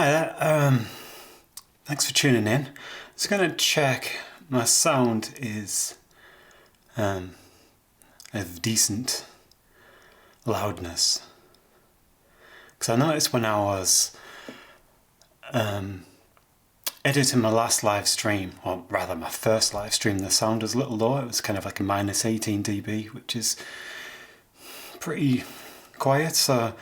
Hi there, thanks for tuning in. Just going to check my sound is of decent loudness. Because I noticed when I was editing my last live stream, or rather my first live stream, the sound was a little low. It was kind of like a minus 18 dB, which is pretty quiet, so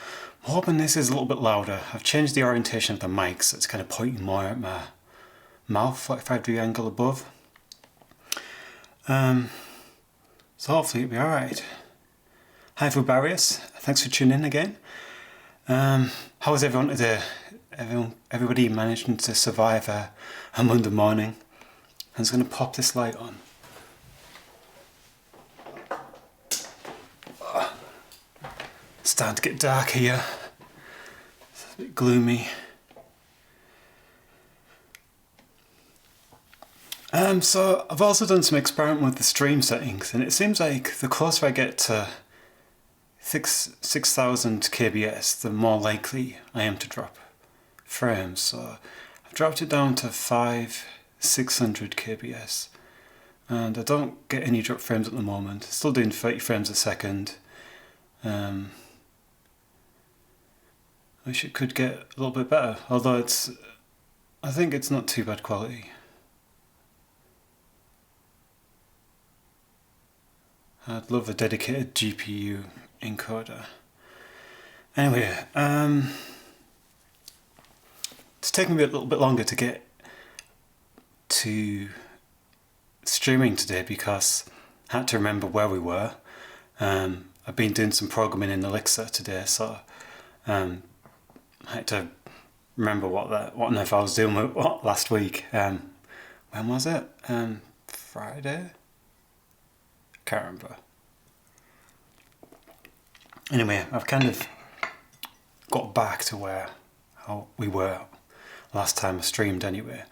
I'm hoping this is a little bit louder. I've changed the orientation of the mic so it's kind of pointing more at my mouth, 45 degree angle above. So hopefully it'll be alright. Hi Fubarius, thanks for tuning in again. How was everyone today? Everybody managing to survive a Monday morning? I'm just going to pop this light on. It's starting to get dark here. It's a bit gloomy. So I've also done some experimenting with the stream settings, and it seems like the closer I get to 6,000 kbs, the more likely I am to drop frames. So I've dropped it down to 600 kbs, and I don't get any drop frames at the moment. Still doing 30 frames a second. I wish it could get a little bit better, although I think it's not too bad quality. I'd love a dedicated GPU encoder. Anyway, it's taken me a little bit longer to get to streaming today because I had to remember where we were. I've been doing some programming in Elixir today, so I had to remember what on earth I was doing with what last week. When was it? Friday? Can't remember. Anyway, I've kind of got back to how we were last time I streamed anyway.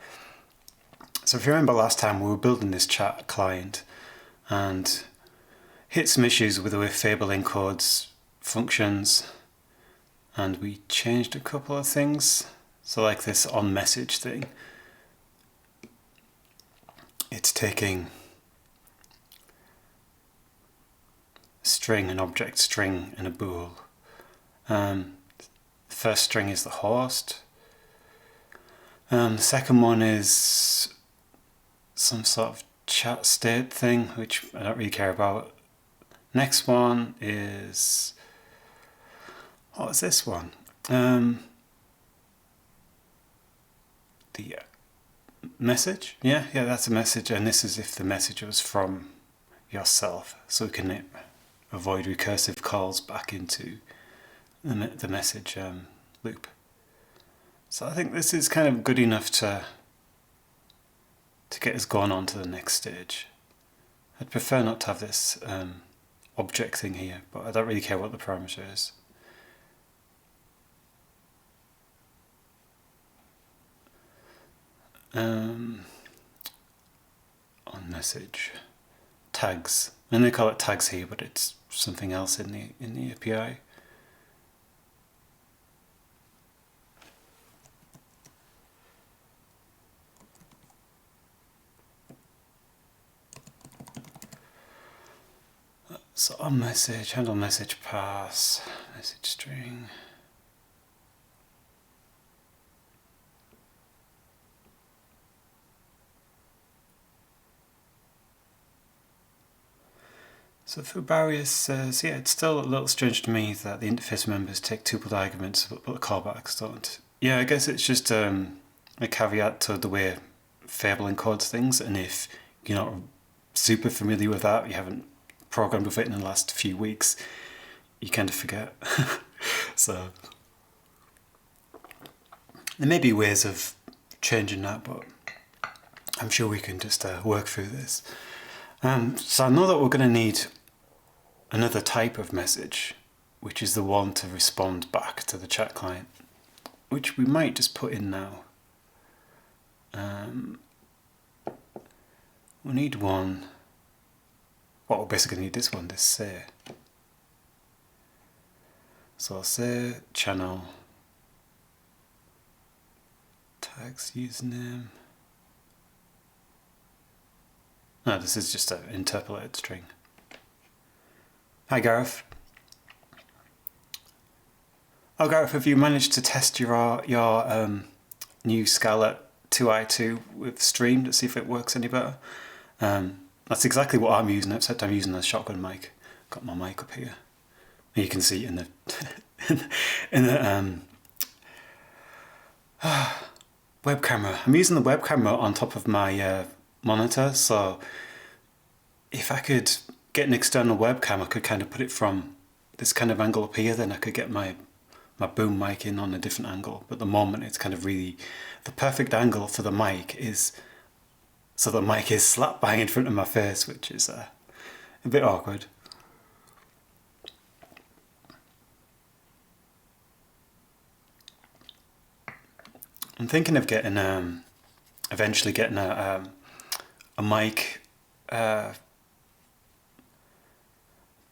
So if you remember last time, we were building this chat client and hit some issues with the way Fable encodes functions, and we changed a couple of things. So like this on message thing, it's taking string, an object string, and a bool. The first string is the host. The second one is some sort of chat state thing, which I don't really care about. Next one is, what was this one? The message? Yeah, that's a message, and this is if the message was from yourself, so we can avoid recursive calls back into the message loop. So I think this is kind of good enough to get us going on to the next stage. I'd prefer not to have this object thing here, but I don't really care what the parameter is. On message tags, and they call it tags here, but it's something else in the API. So on message, handle message pass, message string. So Fubarius says, yeah, it's still a little strange to me that the interface members take tupled arguments, but the callbacks don't. Yeah, I guess it's just a caveat to the way Fable encodes things, and if you're not super familiar with that, you haven't programmed with it in the last few weeks, you kind of forget. So there may be ways of changing that, but I'm sure we can just work through this. So I know that we're going to need another type of message, which is the one to respond back to the chat client, which we might just put in now. We need one. Well, we're basically need this one, this say. So I'll say channel fx username. No, this is just an interpolated string. Hi Gareth. Oh Gareth, have you managed to test your new Scarlett 2i2 with Stream to see if it works any better? That's exactly what I'm using, except I'm using a shotgun mic. Got my mic up here. And you can see it in the in the web camera. I'm using the web camera on top of my monitor, so if I could get an external webcam, I could kind of put it from this kind of angle up here, then I could get my boom mic in on a different angle. But at the moment it's kind of really, the perfect angle for the mic is so the mic is slap bang in front of my face, which is a bit awkward. I'm thinking of getting eventually getting a mic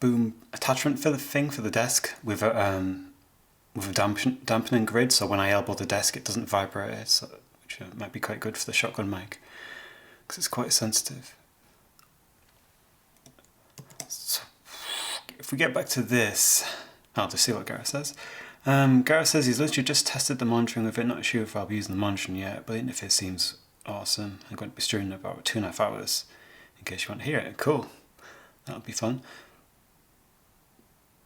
boom attachment for the thing for the desk with a dampening grid, so when I elbow the desk it doesn't vibrate, so, which might be quite good for the shotgun mic because it's quite sensitive. So if we get back to this, I'll just see what Gareth says. Gareth says he's literally just tested the monitoring with it, not sure if I'll be using the monitoring yet, but the interface seems awesome. I'm going to be streaming in about 2.5 hours in case you want to hear it. Cool, that'll be fun.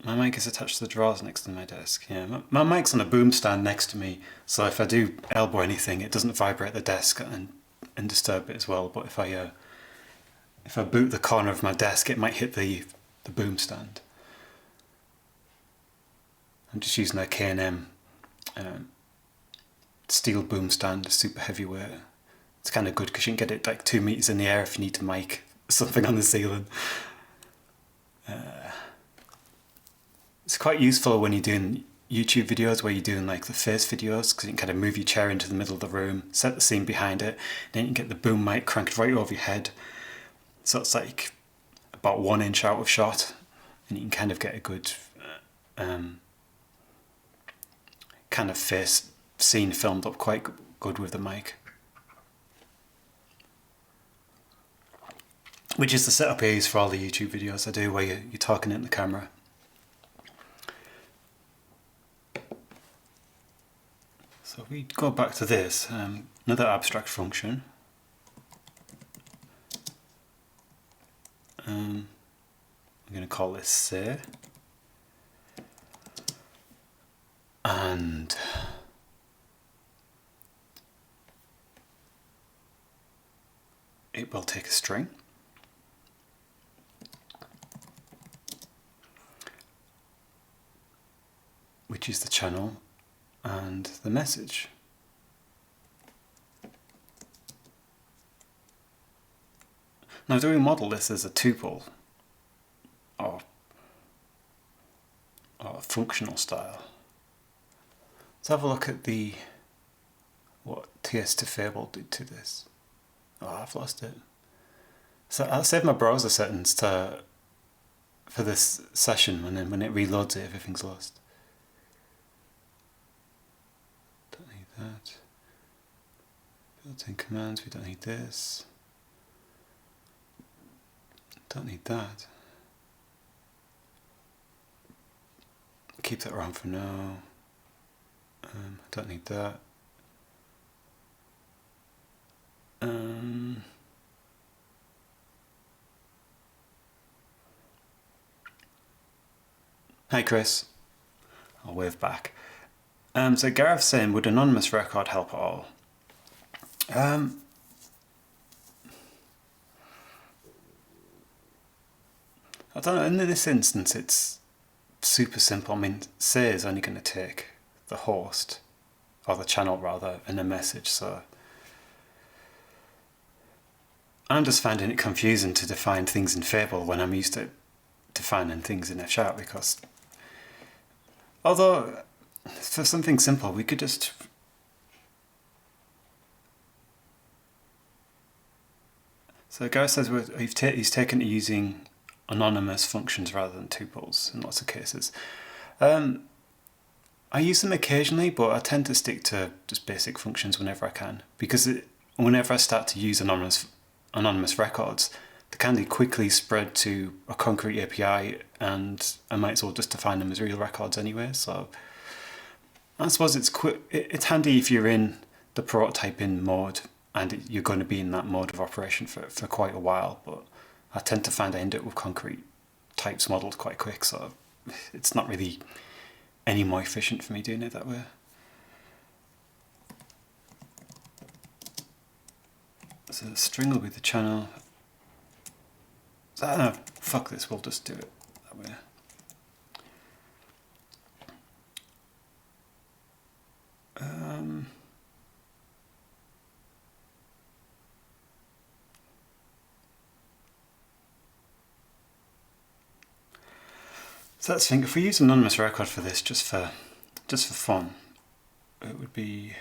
My mic is attached to the drawers next to my desk. Yeah, my mic's on a boom stand next to me, so if I do elbow anything, it doesn't vibrate the desk and disturb it as well. But if I boot the corner of my desk, it might hit the boom stand. I'm just using a K&M steel boom stand, a super heavyweight. It's kind of good because you can get it like 2 meters in the air if you need to mic something on the ceiling. It's quite useful when you're doing YouTube videos where you're doing like the face videos, because you can kind of move your chair into the middle of the room, set the scene behind it, then you can get the boom mic cranked right over your head. So it's like about 1 inch out of shot, and you can kind of get a good kind of face scene filmed up quite good with the mic. Which is the setup I use for all the YouTube videos I do where you're talking into the camera. So if we go back to this, another abstract function. I'm going to call this say. And it will take a string. Which is the channel and the message. Now do we model this as a tuple or a functional style? Let's have a look at what F and Fable did to this. Oh, I've lost it. So I'll save my browser settings for this session, and then when it reloads it, everything's lost. Don't need that. Built-in commands, we don't need this. Don't need that. Keep that around for now. Don't need that. Hi Chris. I'll wave back. So Gareth's saying, would anonymous record help at all? I don't know, in this instance it's super simple. I mean, say is only going to take the host, or the channel rather, and a message, so I'm just finding it confusing to define things in Fable when I'm used to defining things in F#, because although for something simple we could just so Gareth says he's taken to using anonymous functions rather than tuples in lots of cases. I use them occasionally, but I tend to stick to just basic functions whenever I can, because whenever I start to use anonymous records, they can quickly spread to a concrete API, and I might as well just define them as real records anyway. So I suppose it's handy if you're in the prototyping mode and you're going to be in that mode of operation for quite a while, but I tend to find I end up with concrete types modeled quite quick, so it's not really any more efficient for me doing it that way. So the string will be the channel. So, no, fuck this, we'll just do it that way. So let's think, if we use an anonymous record for this, just for fun, it would be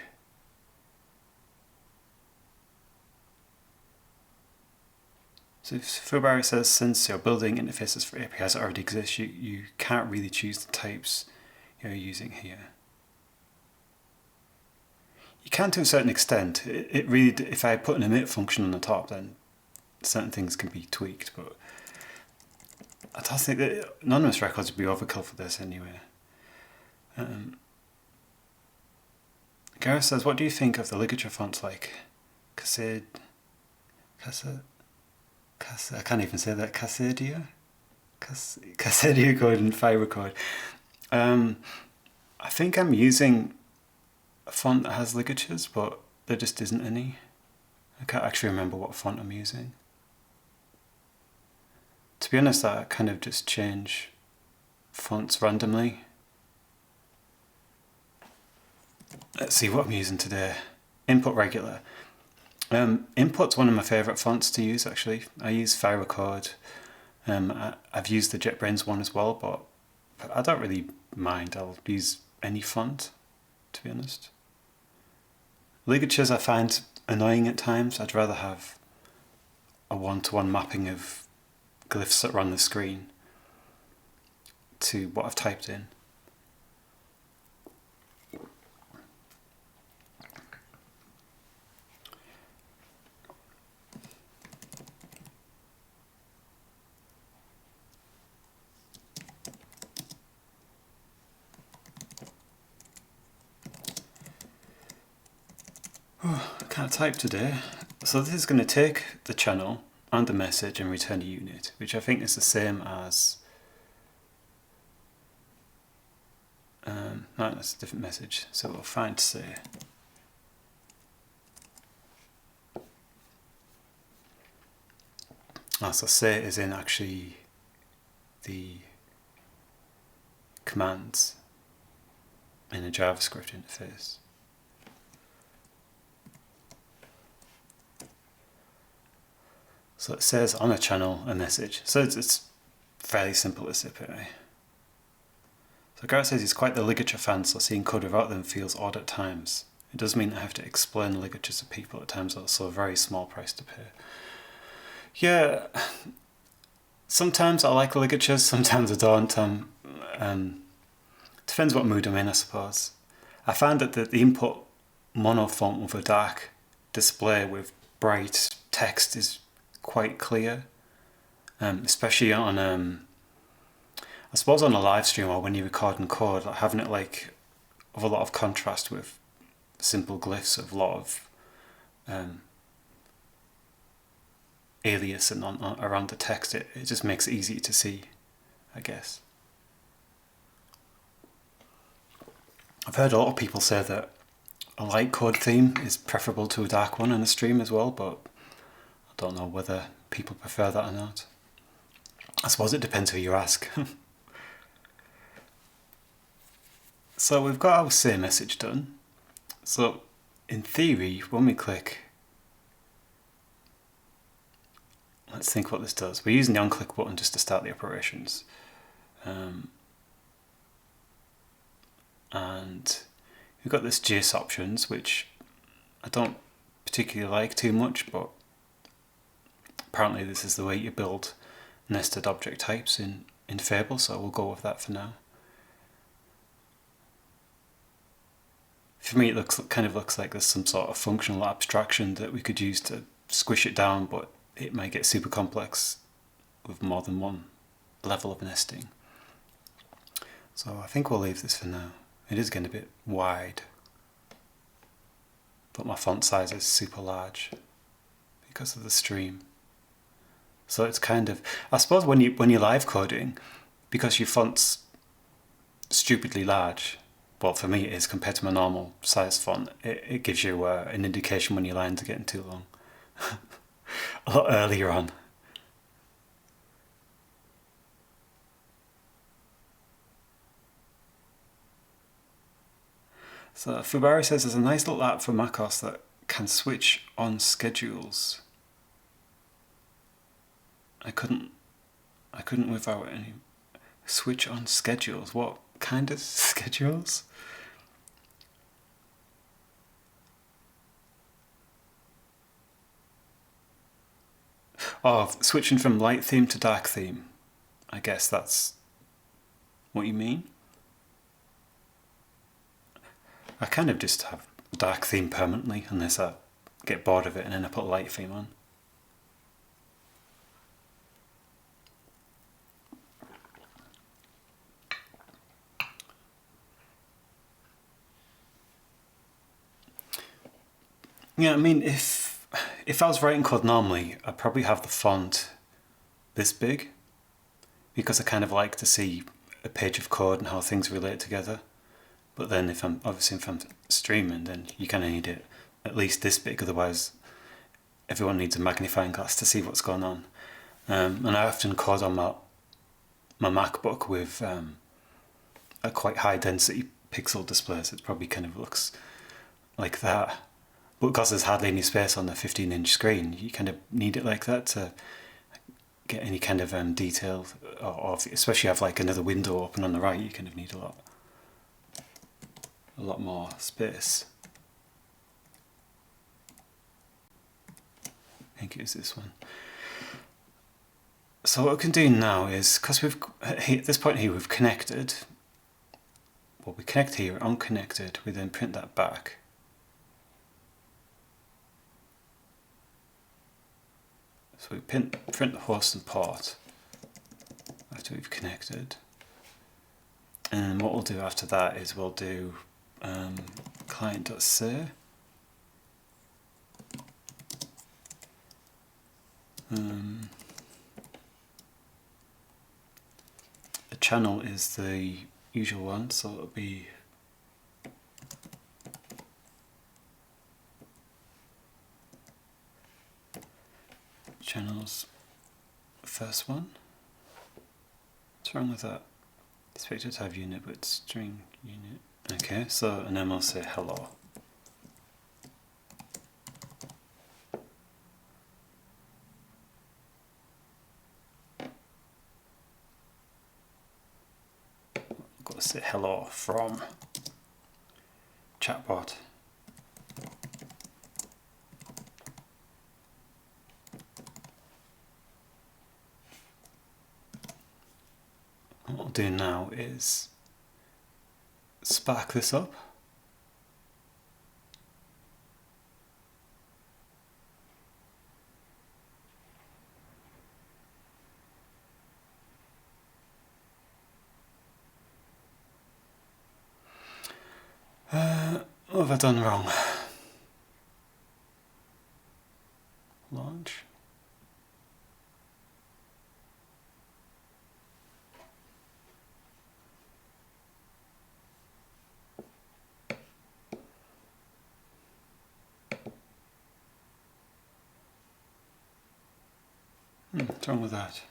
so if Fubari says, since your building interfaces for APIs already exist, you can't really choose the types you're using here. You can to a certain extent. It really, if I put an emit function on the top, then certain things can be tweaked, but I don't think that anonymous records would be overkill for this anyway. Gareth says, what do you think of the ligature fonts like I can't even say that, Cassadia code and Fire code. I think I'm using a font that has ligatures, but there just isn't any. I can't actually remember what font I'm using. To be honest, I kind of just change fonts randomly. Let's see what I'm using today. Input regular. Input's one of my favourite fonts to use, actually. I use Fire code. I've used the JetBrains one as well, but I don't really mind. I'll use any font, to be honest. Ligatures I find annoying at times. I'd rather have a one-to-one mapping of glyphs that are on the screen to what I've typed in. Oh, I can't type today. So this is going to take the channel and the message and return a unit, which I think is the same as no, that's a different message. So we'll find say. So say is in actually the commands in a JavaScript interface. So it says on a channel a message. So it's fairly simple to zip it. So Garrett says he's quite the ligature fan, so seeing code without them feels odd at times. It does mean I have to explain ligatures to people at times, also a very small price to pay. Yeah, sometimes I like ligatures, sometimes I don't. Depends what mood I'm in, I suppose. I found that the input mono font with a dark display with bright text is quite clear, especially on I suppose on a live stream or when you record and code, like having it like of a lot of contrast with simple glyphs of a lot of alias and around the text, it just makes it easier to see, I guess. I've heard a lot of people say that a light code theme is preferable to a dark one in a stream as well, but I don't know whether people prefer that or not. I suppose it depends who you ask. So we've got our say message done. So in theory, when we click, let's think what this does. We're using the on-click button just to start the operations. And we've got this JS options, which I don't particularly like too much, but apparently this is the way you build nested object types in Fable, so we'll go with that for now. For me, it kind of looks like there's some sort of functional abstraction that we could use to squish it down, but it might get super complex with more than one level of nesting. So I think we'll leave this for now. It is getting a bit wide, but my font size is super large because of the stream. So it's kind of, I suppose when you're live coding, because your font's stupidly large, well, for me it is compared to my normal size font, it gives you an indication when your lines are getting too long. A lot earlier on. So Fubari says there's a nice little app for macOS that can switch on schedules. I couldn't without any switch on schedules. What kind of schedules? Oh, switching from light theme to dark theme. I guess that's what you mean. I kind of just have dark theme permanently unless I get bored of it and then I put light theme on. Yeah, I mean, if I was writing code normally, I'd probably have the font this big, because I kind of like to see a page of code and how things relate together. But then if I'm streaming, then you kind of need it at least this big, otherwise everyone needs a magnifying glass to see what's going on. And I often code on my MacBook with a quite high density pixel display, so it probably kind of looks like that. But because there's hardly any space on the 15-inch screen, you kind of need it like that to get any kind of detail, or especially have like another window open on the right, you kind of need a lot more space. I think it's this one. So what we can do now is, because at this point here we've connected, well, we connect here, unconnected, we then print that back. So we print the host and port after we've connected. And what we'll do after that is we'll do client.say. The channel is the usual one, so it'll be channels first one. What's wrong with that? Expected to have unit, but string unit. Okay, so, and then we'll say hello. I've got to say hello from chatbot. What we'll do now is spark this up. What have I done wrong? Launch. What's wrong with that?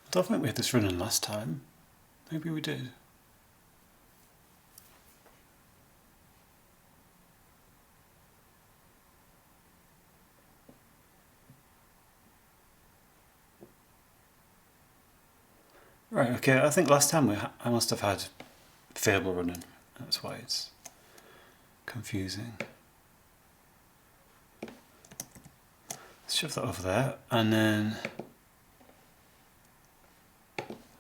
I don't think we had this running last time. Maybe we did. Right, okay, I think last time I must have had Fable running. That's why it's confusing. shove that over there, and then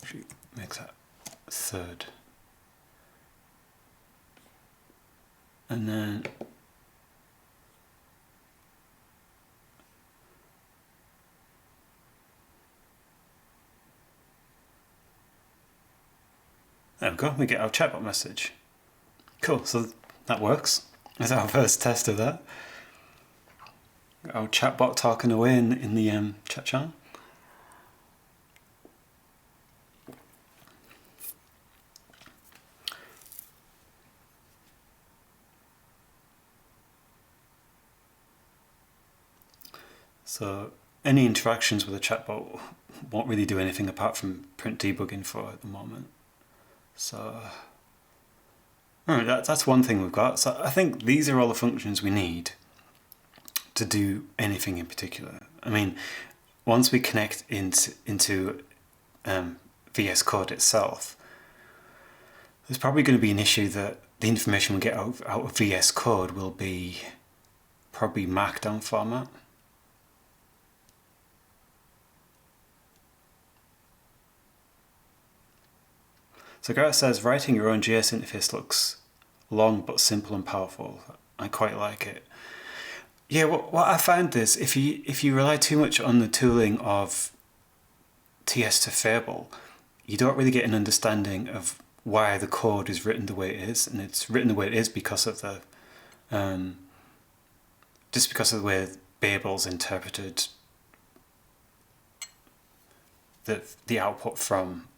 actually make that third. And then there we go, we get our chatbot message. Cool, so that works. That's our first test of that. Our chatbot talking away in the chat channel. So any interactions with a chatbot won't really do anything apart from print debug info at the moment. So that's one thing we've got. So I think these are all the functions we need to do anything in particular. I mean, once we connect into VS Code itself, there's probably going to be an issue that the information we get out of VS Code will be probably Markdown format. So Gareth says, writing your own JS interface looks long but simple and powerful. I quite like it. Yeah, what I found is if you rely too much on the tooling of TS to Fable, you don't really get an understanding of why the code is written the way it is, and it's written the way it is because of the just because of the way Babel's interpreted the output from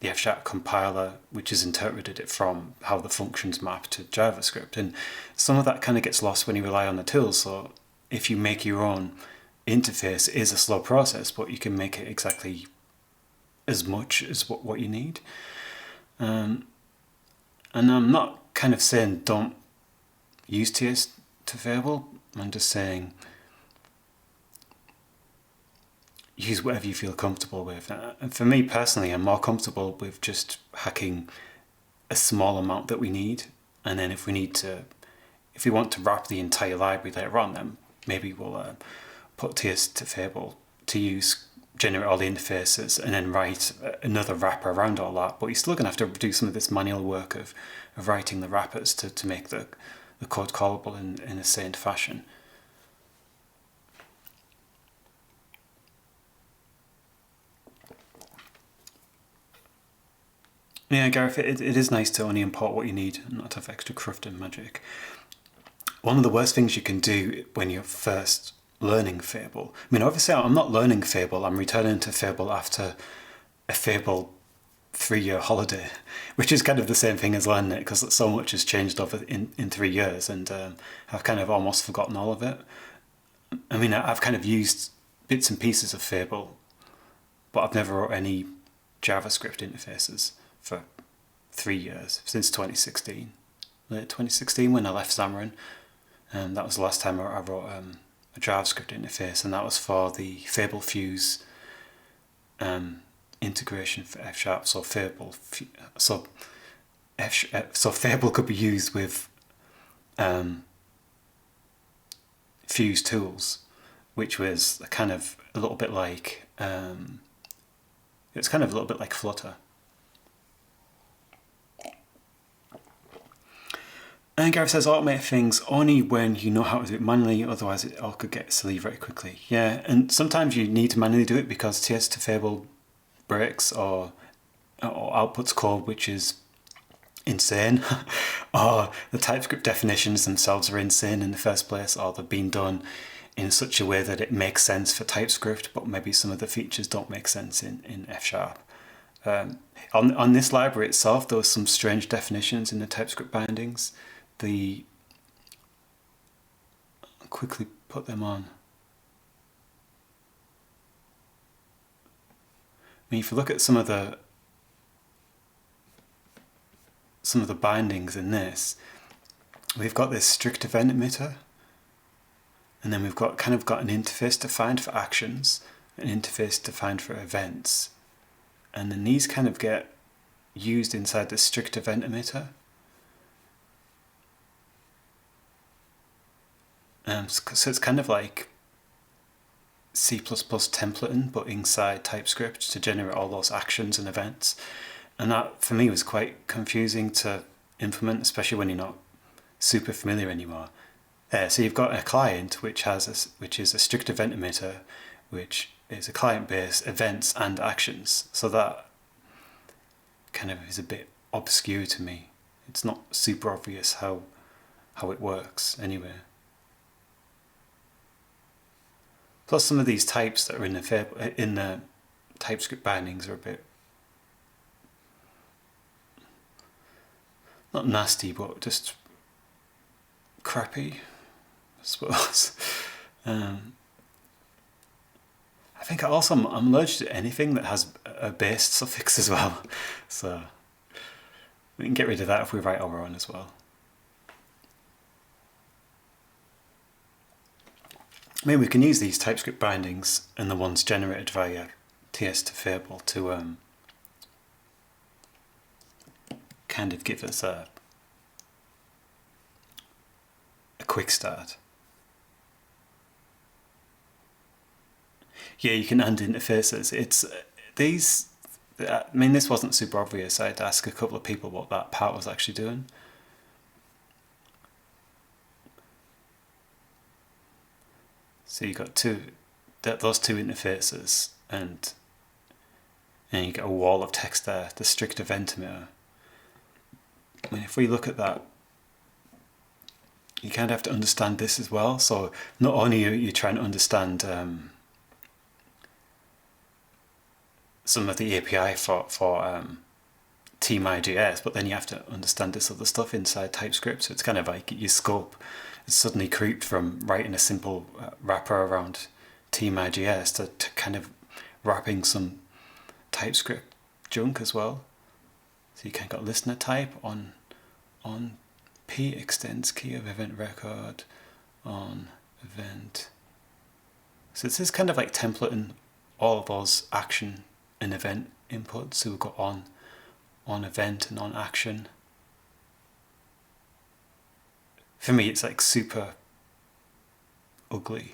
the F# compiler, which has interpreted it from how the functions map to JavaScript. And some of that kind of gets lost when you rely on the tools. So if you make your own interface, it is a slow process, but you can make it exactly as much as what you need. And I'm not kind of saying don't use TS to Fable. I'm just saying use whatever you feel comfortable with. And for me personally, I'm more comfortable with just hacking a small amount that we need, and then if we want to wrap the entire library later on, then maybe we'll put TS to Fable to use, generate all the interfaces, and then write another wrapper around all that. But you're still going to have to do some of this manual work of writing the wrappers to make the code callable in a sane fashion. Yeah, Gareth, it is nice to only import what you need and not have extra cruft and magic. One of the worst things you can do when you're first learning Fable, I mean, obviously I'm not learning Fable, I'm returning to Fable after a Fable 3-year holiday, which is kind of the same thing as learning it, because so much has changed over in 3 years, and I've kind of almost forgotten all of it. I mean, I've kind of used bits and pieces of Fable, but I've never wrote any JavaScript interfaces for 3 years, since 2016. Late 2016 when I left Xamarin. That was the last time I wrote a JavaScript interface, and that was for the Fable Fuse integration for F#. So Fable could be used with Fuse tools, which was kind of a little bit like it's kind of a little bit like Flutter. And Gareth says, automate things only when you know how to do it manually, otherwise it all could get silly very quickly. Yeah, and sometimes you need to manually do it because TS to Fable breaks or outputs code which is insane, or the TypeScript definitions themselves are insane in the first place, or they're being done in such a way that it makes sense for TypeScript, but maybe some of the features don't make sense in F#. On this library itself, there was some strange definitions in the TypeScript bindings. I'll quickly put them on. I mean, if you look at some of the bindings in this, we've got this strict event emitter, and then we've got an interface defined for actions, an interface defined for events, and then these kind of get used inside the strict event emitter. So it's kind of like C++ templating, but inside TypeScript to generate all those actions and events. And that, for me, was quite confusing to implement, especially when you're not super familiar anymore. So you've got a client which is a strict event emitter, which is a client-based events and actions. So that kind of is a bit obscure to me. It's not super obvious how it works anyway. Plus, some of these types that are in the TypeScript bindings are a bit not nasty, but just crappy, I suppose. I think I'm allergic to anything that has a base suffix as well, so we can get rid of that if we write our own as well. I mean, we can use these TypeScript bindings and the ones generated via TS to Fable to kind of give us a quick start. Yeah, you can add interfaces. It's these. I mean, this wasn't super obvious. I had to ask a couple of people what that part was actually doing. So you got those two interfaces, and you get a wall of text there, the strict event emitter. I mean, if we look at that, you kind of have to understand this as well. So not only are you trying to understand some of the API for TMI.js, but then you have to understand this other stuff inside TypeScript. So it's kind of like your scope is suddenly creeped from writing a simple wrapper around TMI.js to kind of wrapping some TypeScript junk as well. So you kind of got listener type on P extends key of event record on event. So this is kind of like templating all of those action and event inputs. So we've got on event and on action. For me, it's like super ugly.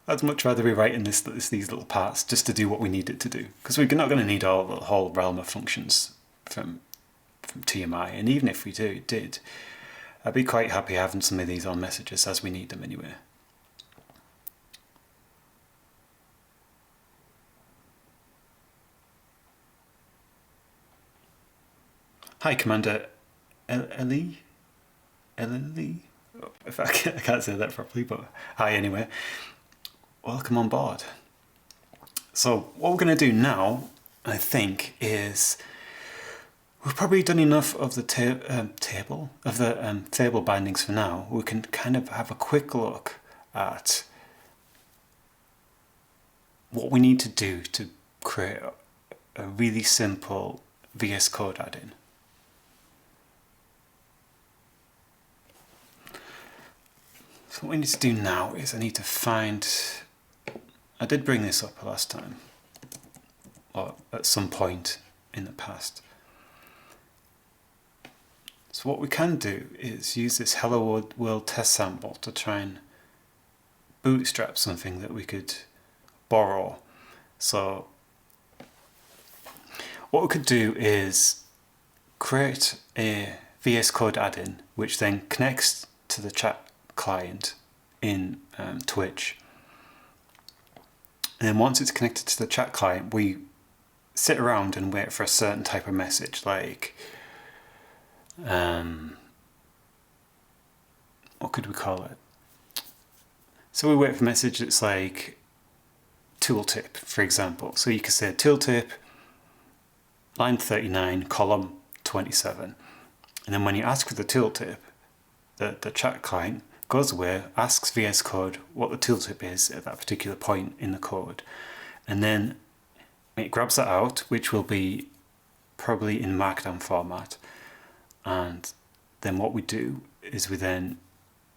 I'd much rather be writing these little parts just to do what we need it to do, because we're not going to need the whole realm of functions from TMI. And even if we did, I'd be quite happy having some of these on messages as we need them anyway. Hi, Commander Ellie? If I can't say that properly, but hi anyway. Welcome on board. So what we're going to do now, I think, is we've probably done enough of the Fable bindings for now. We can kind of have a quick look at what we need to do to create a really simple vscode add-in. So what we need to do now is I need to find, I did bring this up last time, or at some point in the past. So what we can do is use this Hello World test sample to try and bootstrap something that we could borrow. So what we could do is create a VS Code add-in which then connects to the chat client in Twitch. And then once it's connected to the chat client, we sit around and wait for a certain type of message, like what could we call it? So we wait for a message that's like tooltip, for example. So you could say tooltip, line 39, column 27. And then when you ask for the tooltip, the chat client goes away, asks VS Code what the tooltip is at that particular point in the code. And then it grabs that out, which will be probably in Markdown format. And then what we do is we then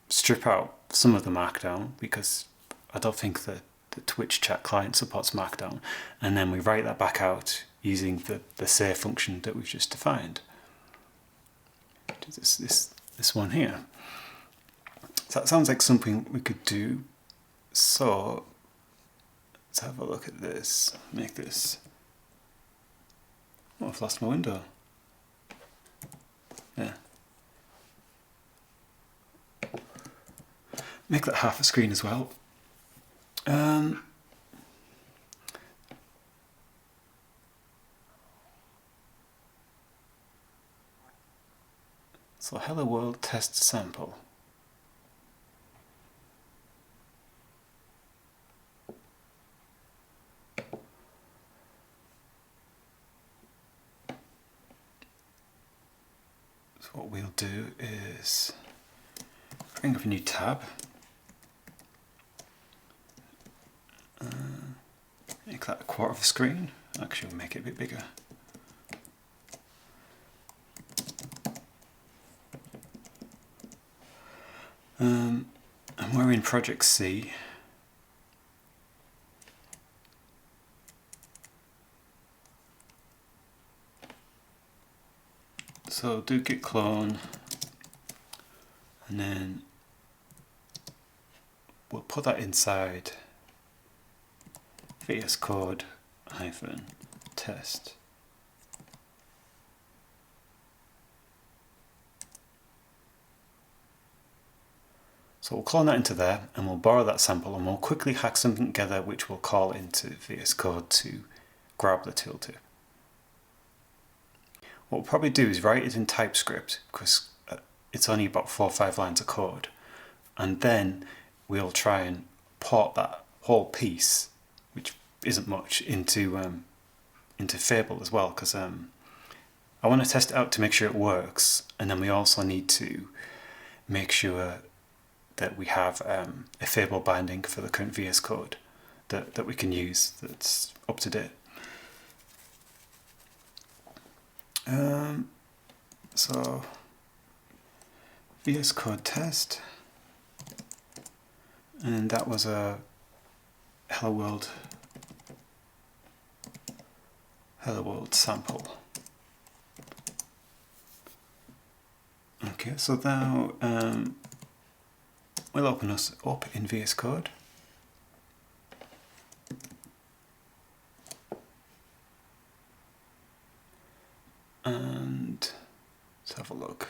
strip out some of the Markdown, because I don't think that the Twitch chat client supports Markdown. And then we write that back out using the say function that we've just defined. This one here. So that sounds like something we could do So let's have a look at this. Make this. Oh, I've lost my window. Yeah. Make that half a screen as well. So hello world test sample. So what we'll do is bring up a new tab. Make that a quarter of a screen. Actually, we'll make it a bit bigger. And we're in Project C. So do git clone, and then we'll put that inside vscode -test. So we'll clone that into there, and we'll borrow that sample, and we'll quickly hack something together which we'll call into vscode to grab the tooltip. What we'll probably do is write it in TypeScript, because it's only about 4 or 5 lines of code, and then we'll try and port that whole piece, which isn't much, into Fable as well, because I want to test it out to make sure it works, and then we also need to make sure that we have a Fable binding for the current VS Code that we can use that's up to date. So VS Code test, and that was a hello world sample. Okay, so now we'll open us up in VS Code. And let's have a look.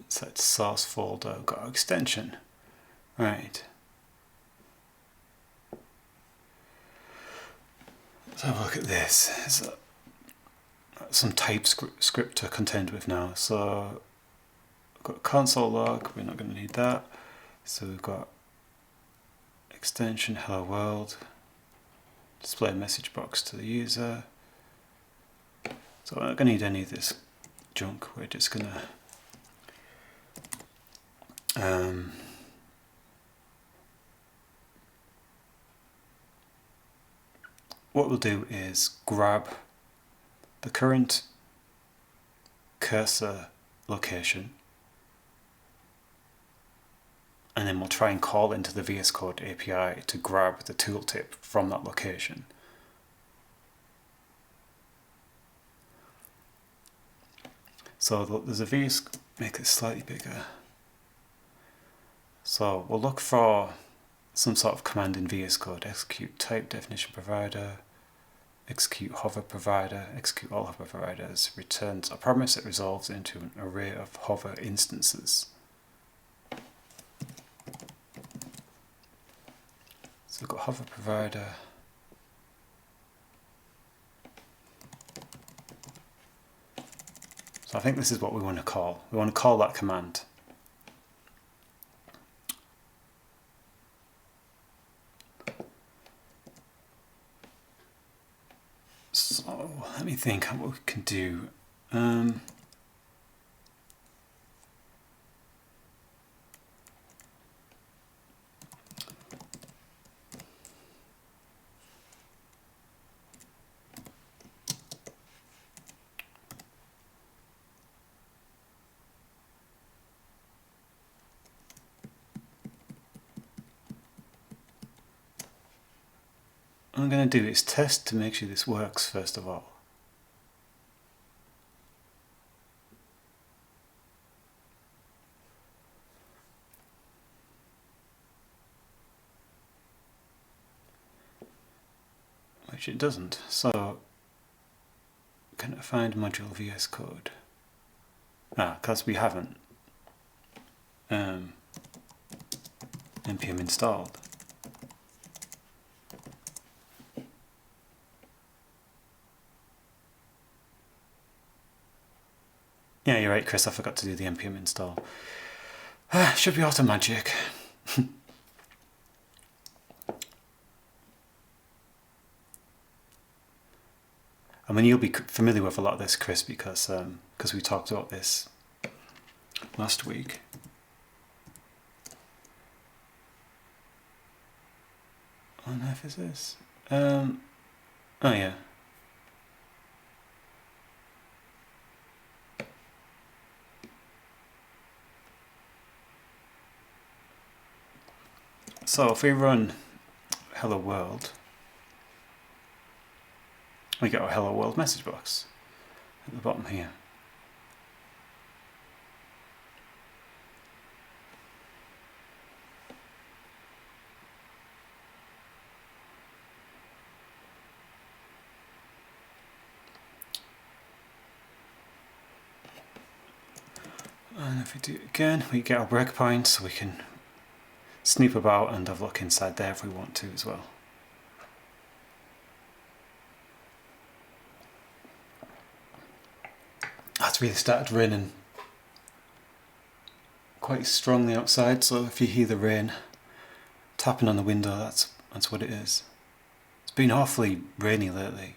It's that source folder, got our extension. Right. Let's have a look at this. There's some TypeScript to contend with now. So we've got console log, we're not going to need that. So we've got extension hello world, display message box to the user. So we're not going to need any of this junk. We're just going to what we'll do is grab the current cursor location, and then we'll try and call into the VS Code API to grab the tooltip from that location. So there's a VS, make it slightly bigger. So we'll look for some sort of command in VS Code, execute type definition provider, execute hover provider, execute all hover providers, returns a promise that resolves into an array of hover instances. So we've got hover provider. So I think this is what we want to call. We want to call that command. So let me think what we can do. What I'm going to do is test to make sure this works first of all. which it doesn't. So can I find module vscode? Because we haven't npm installed. Yeah, you're right, Chris, I forgot to do the npm install. Should be automagic. I mean, you'll be familiar with a lot of this, Chris, because we talked about this last week. What on earth is this? Oh yeah. So if we run hello world, we get our hello world message box at the bottom here. And if we do it again, we get our breakpoint, so we can snoop about and have a look inside there if we want to as well. It's really started raining quite strongly outside, so if you hear the rain tapping on the window, that's what it is. It's been awfully rainy lately.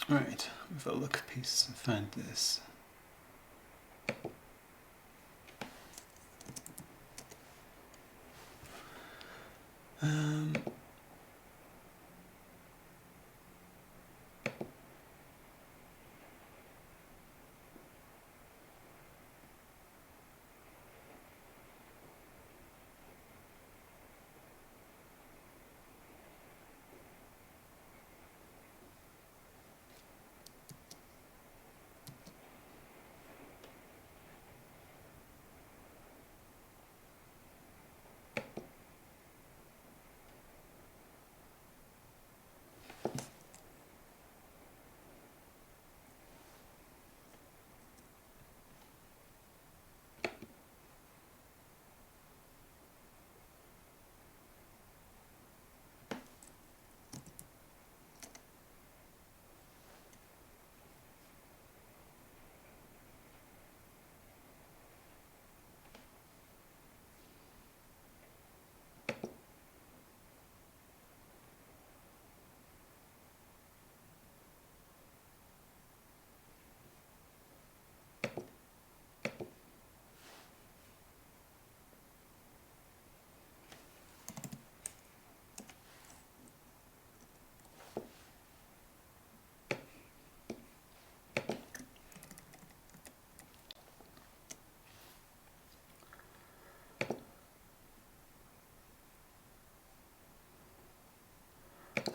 Right, we've got a look piece and find this.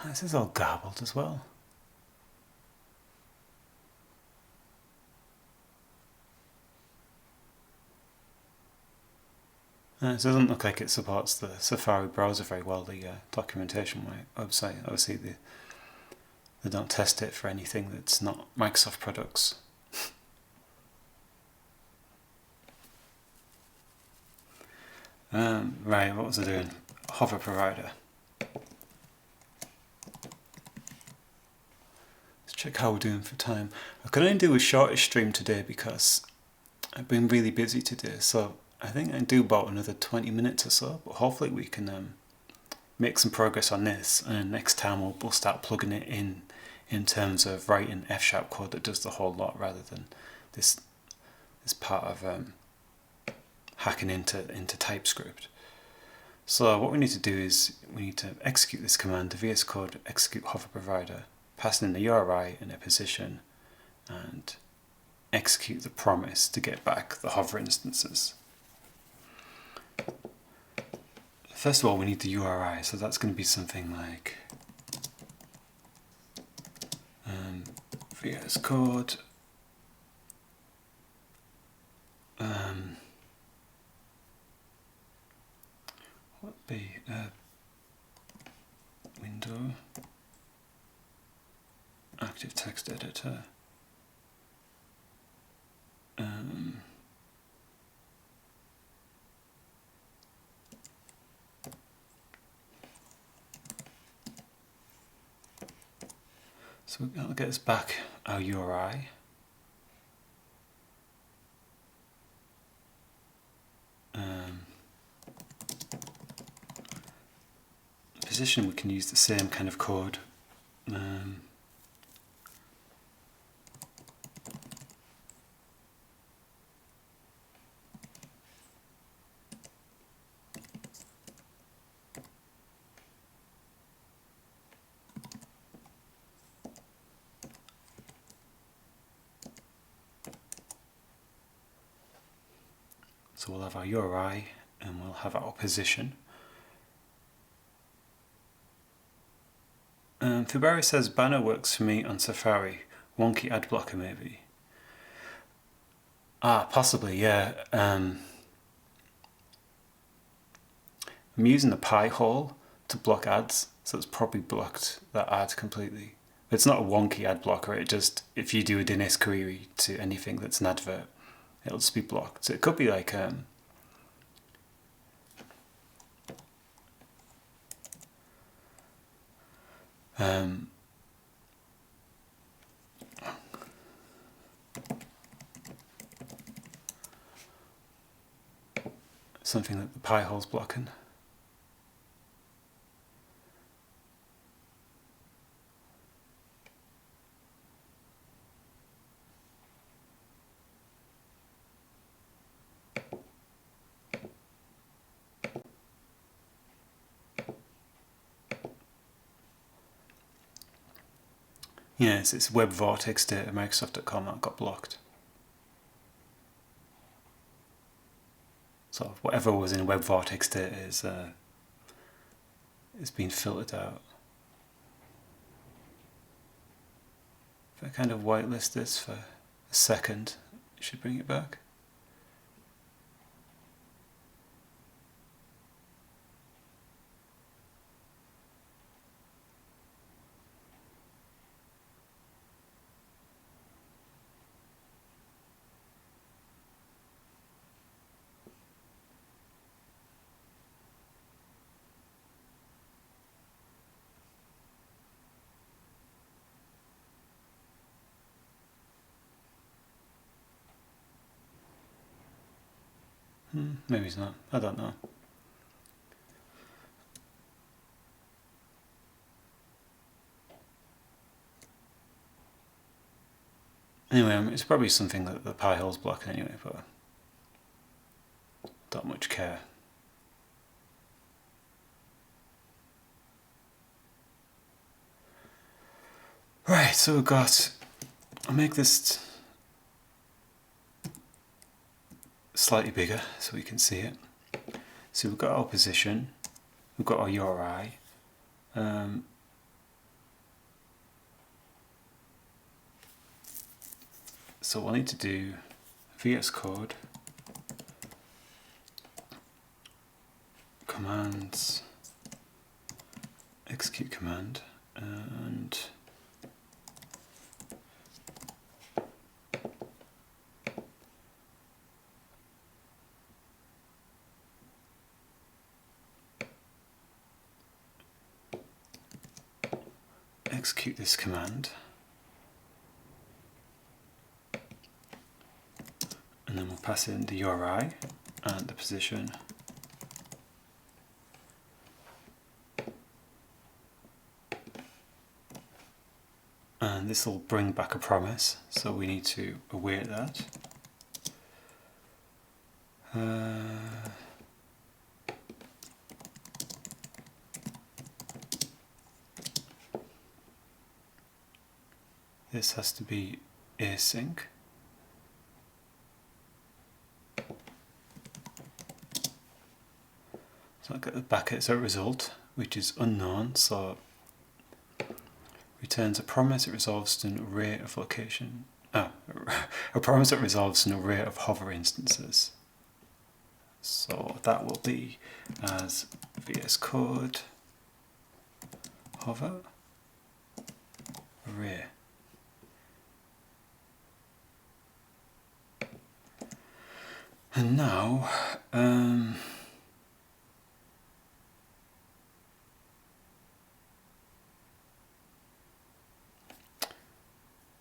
This is all garbled as well. It doesn't look like it supports the Safari browser very well, the documentation website. Obviously they don't test it for anything that's not Microsoft products. Right, what was I doing? Hover provider. Check how we're doing for time. I could only do a shortish stream today because I've been really busy today, so I think I can do about another 20 minutes or so, but hopefully we can make some progress on this, and next time we'll start plugging it in terms of writing F# code that does the whole lot rather than this part of hacking into TypeScript. So what we need to do is we need to execute this command, the vscode execute hover provider, pass in the URI and a position, and execute the promise to get back the hover instances. First of all, we need the URI, so that's going to be something like vscode be a window, active text editor. So that'll get us back our URI. Position, we can use the same kind of code. So we'll have our URI and we'll have our position. Fubari says banner works for me on Safari. Wonky ad blocker maybe. Possibly, yeah. I'm using the pie hole to block ads, so it's probably blocked that ad completely. But it's not a wonky ad blocker, it just, if you do a DNS query to anything that's an advert, it'll just be blocked. So it could be like something that the pie hole's blocking. Yes, it's web vortex data, Microsoft.com, that got blocked. So whatever was in web vortex data is being filtered out. If I kind of whitelist this for a second, it should bring it back. Maybe it's not. I don't know. Anyway, it's probably something that the pie hole's blocking anyway, but don't much care. Right, so we've got, I'll make this slightly bigger so we can see it. So we've got our position, we've got our URI, so we'll need to do vscode commands, execute command, and execute this command, and then we'll pass in the URI and the position. And this will bring back a promise, so we need to await that. This has to be async. So I'll get back as a result, which is unknown, so returns a promise that resolves to an array of a promise that resolves to an array of hover instances. So that will be as vscode hover array. And now,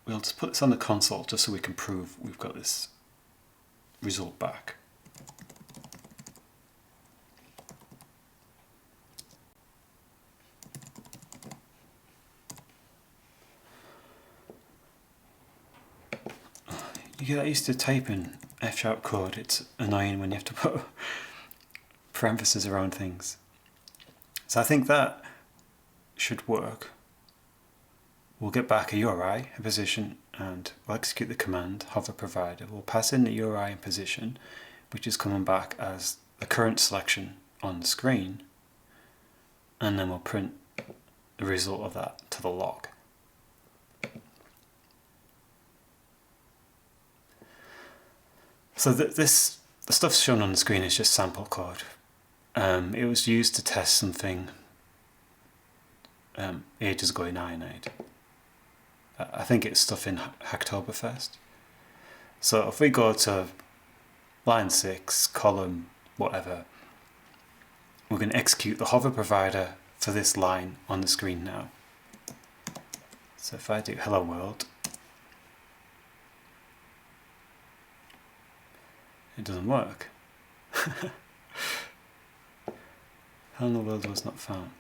we'll just put this on the console just so we can prove we've got this result back. You get used to typing F# code. It's annoying when you have to put parentheses around things. So I think that should work. We'll get back a URI, a position, and we'll execute the command hover provider. We'll pass in the URI and position, which is coming back as the current selection on the screen, and then we'll print the result of that to the log. So the stuff shown on the screen is just sample code. It was used to test something ages ago in Ironide. I think it's stuff in Hacktoberfest. So if we go to line 6, column, whatever, we're going to execute the hover provider for this line on the screen now. So if I do hello world, it doesn't work. Hello world was not found.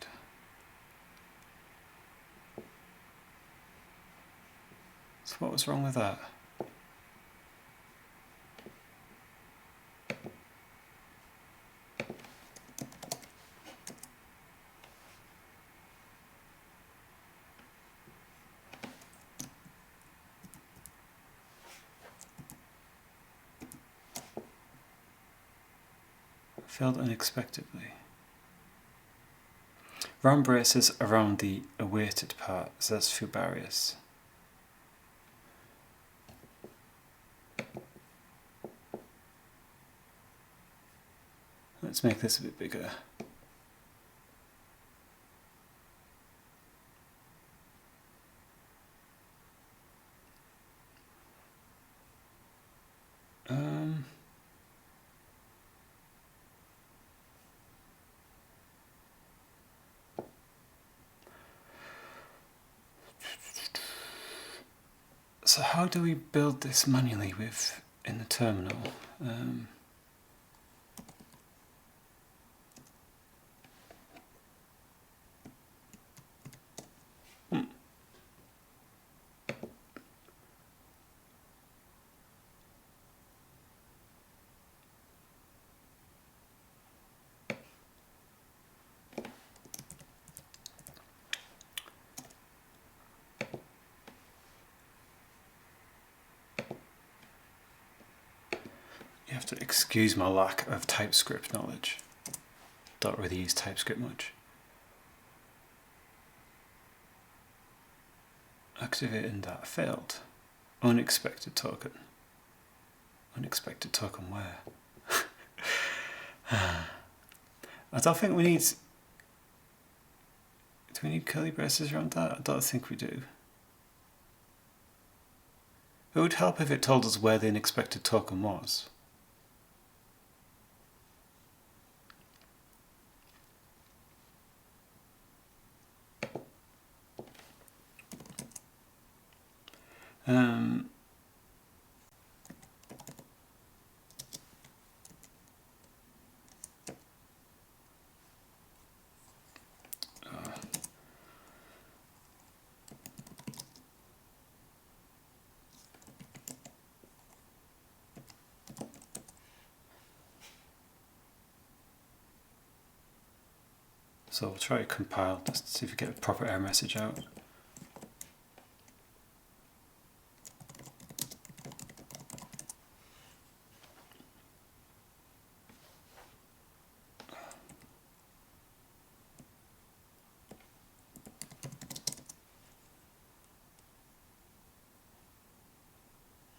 So what was wrong with that? Failed unexpectedly. Round braces around the awaited part, says Fubarius. Let's make this a bit bigger. So how do we build this manually in the terminal? You have to excuse my lack of TypeScript knowledge. Don't really use TypeScript much. Activating that failed. Unexpected token. Unexpected token where? I don't think we need... Do we need curly braces around that? I don't think we do. It would help if it told us where the unexpected token was. So we'll try to compile just to see if we get a proper error message out.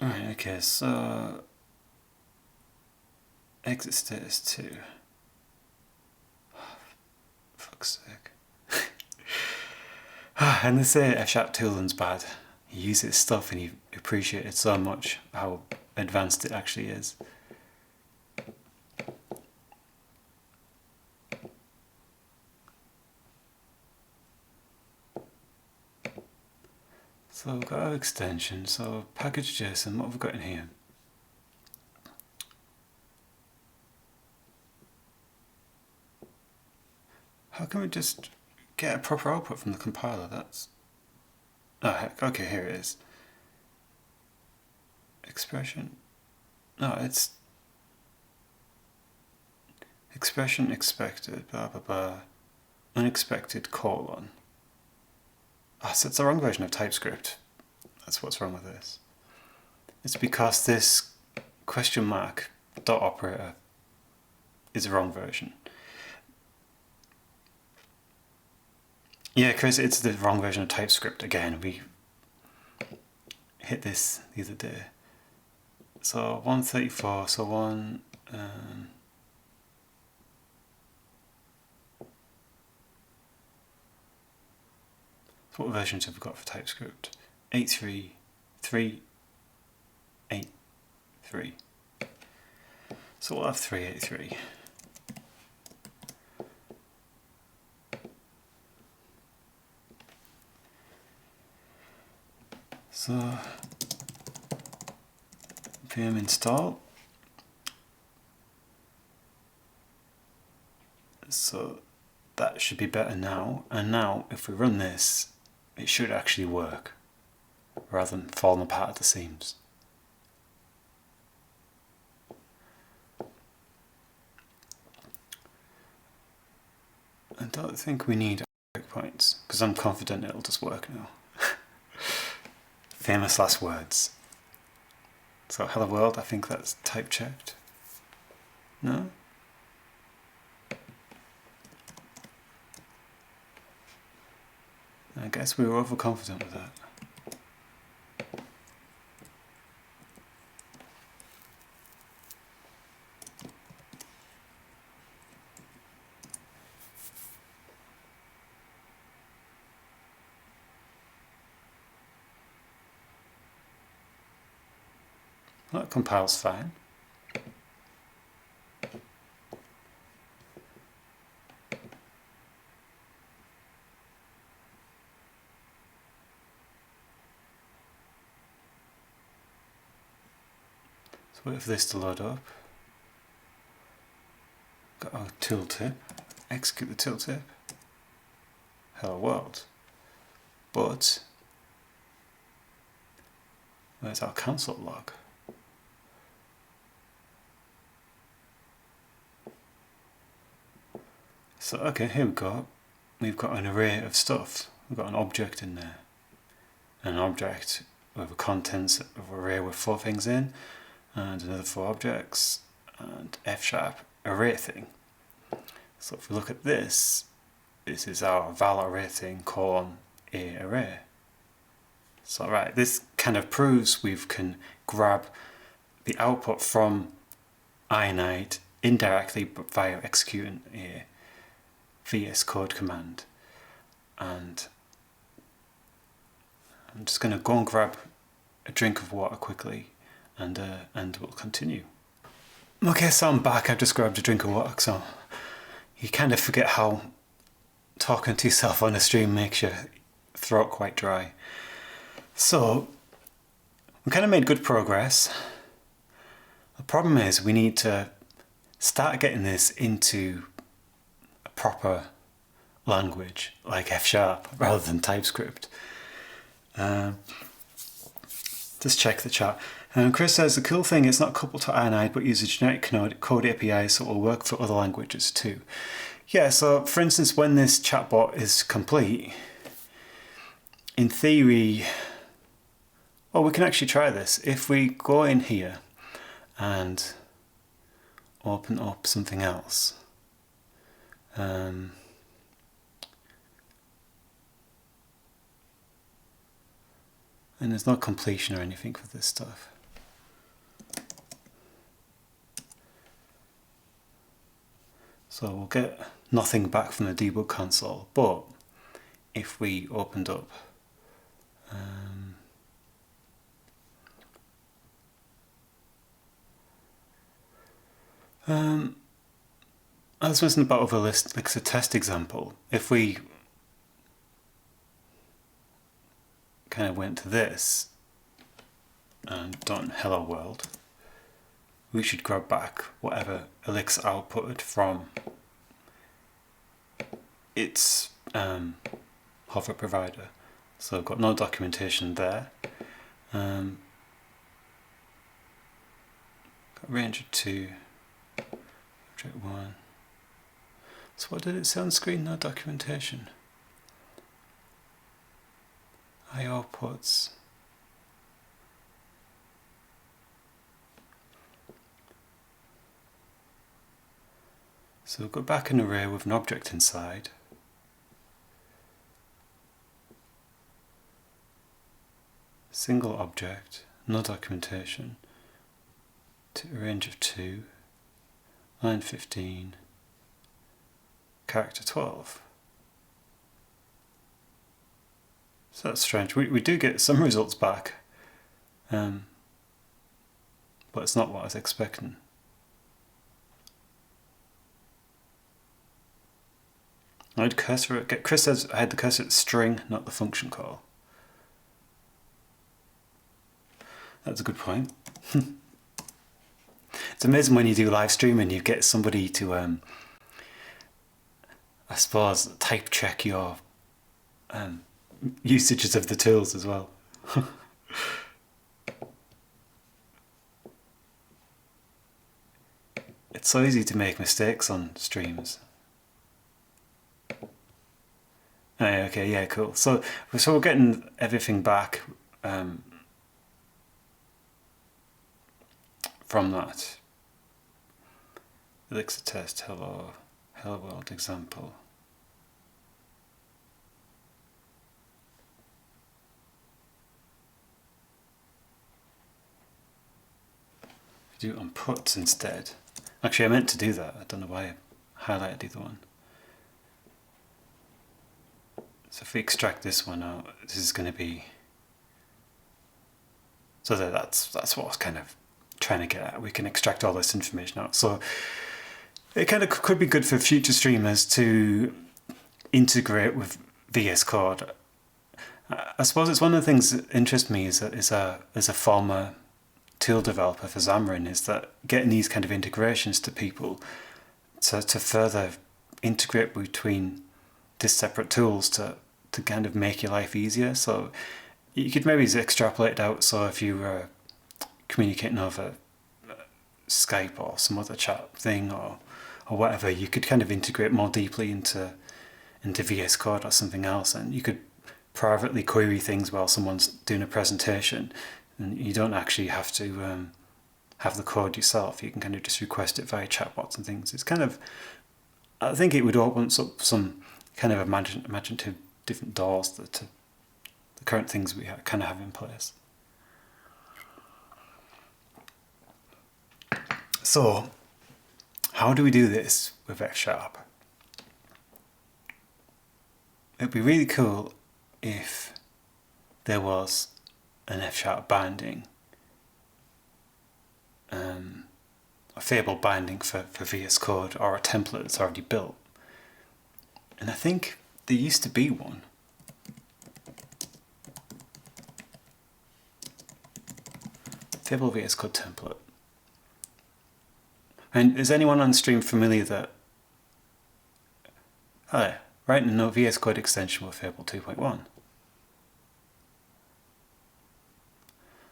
Alright, okay, so exit status 2. Fuck's sake. And they say F# tooling's bad. He uses stuff and he appreciated so much how advanced it actually is. So we've got our extension, so package.json, what have we got in here? How can we just get a proper output from the compiler? That's... oh heck, okay, here it is. Expression. No, it's... expression expected, blah blah blah. Unexpected colon. Ah, so it's the wrong version of TypeScript. That's what's wrong with this. It's because this question mark dot operator is the wrong version. Yeah, Chris, it's the wrong version of TypeScript again. We hit this the other day. So 134, so one... so what versions have we got for TypeScript? 8.3.3.8.3. So we'll have 3.8.3. So pm install. So that should be better now. And now if we run this, it should actually work rather than falling apart at the seams. I don't think we need breakpoints because I'm confident it'll just work now. Famous last words. So hello world, I think that's type checked. No? I guess we were overconfident with that. Well, that compiles fine. So wait for this to load up. Got our tooltip. Execute the tooltip. Hello world. But where's our console log? So okay, here we go. We've got an array of stuff. We've got an object in there. An object with a contents of an array with 4 things in, and another 4 objects, and F# array thing. So if we look at this, this is our val array thing colon a array. So right, this kind of proves we can grab the output from init indirectly but via executing a vscode command. And I'm just going to go and grab a drink of water quickly and we'll continue. Okay, so I'm back. I've just grabbed a drink of water, so you kind of forget how talking to yourself on a stream makes your throat quite dry. So we kind of made good progress. The problem is we need to start getting this into a proper language like F# rather than TypeScript. Just check the chat. Chris says the cool thing is not coupled to init but uses generic code API, so it will work for other languages too. Yeah, so for instance, when this chatbot is complete, in theory, well, we can actually try this. If we go in here and open up something else, and there's no completion or anything for this stuff. So we'll get nothing back from the debug console, but if we opened up I was listening about over a list, like it's a test example. If we kind of went to this and done hello world, we should grab back whatever Elixir outputted from its hover provider. So I've got no documentation there. Got range of 2, object 1. So what did it say on screen? No documentation. IO ports. So we've got back an array with an object inside. Single object, no documentation, to a range of 2, line 15, character 12. So that's strange. We do get some results back, but it's not what I was expecting. I had cursor. Chris says I had the cursor at string, not the function call. That's a good point. It's amazing when you do live streaming, you get somebody to, I suppose, type check your usages of the tools as well. It's so easy to make mistakes on streams. Oh, okay, yeah, cool. So we're getting everything back from that. Elixir test, hello world example. Do it on puts instead. Actually, I meant to do that. I don't know why I highlighted either one. So if we extract this one out, this is going to be. So that's what I was kind of trying to get at. We can extract all this information out. So it kind of could be good for future streamers to integrate with VS Code. I suppose it's one of the things that interests me as a former tool developer for Xamarin, is that getting these kind of integrations to people to further integrate between these separate tools to kind of make your life easier. So you could maybe extrapolate it out. So if you were communicating over Skype or some other chat thing or whatever, you could kind of integrate more deeply into VS Code or something else, and you could privately query things while someone's doing a presentation, and you don't actually have to have the code yourself. You can kind of just request it via chatbots and things. It's kind of, I think it would open up some kind of imaginative different doors to the current things we kind of have in place. So, how do we do this with F#? It'd be really cool if there was an F# binding, a Fable binding for VS Code, or a template that's already built. And I think there used to be one. Fable VS Code template. And is anyone on stream familiar that writing a VS Code extension with Fable 2.1?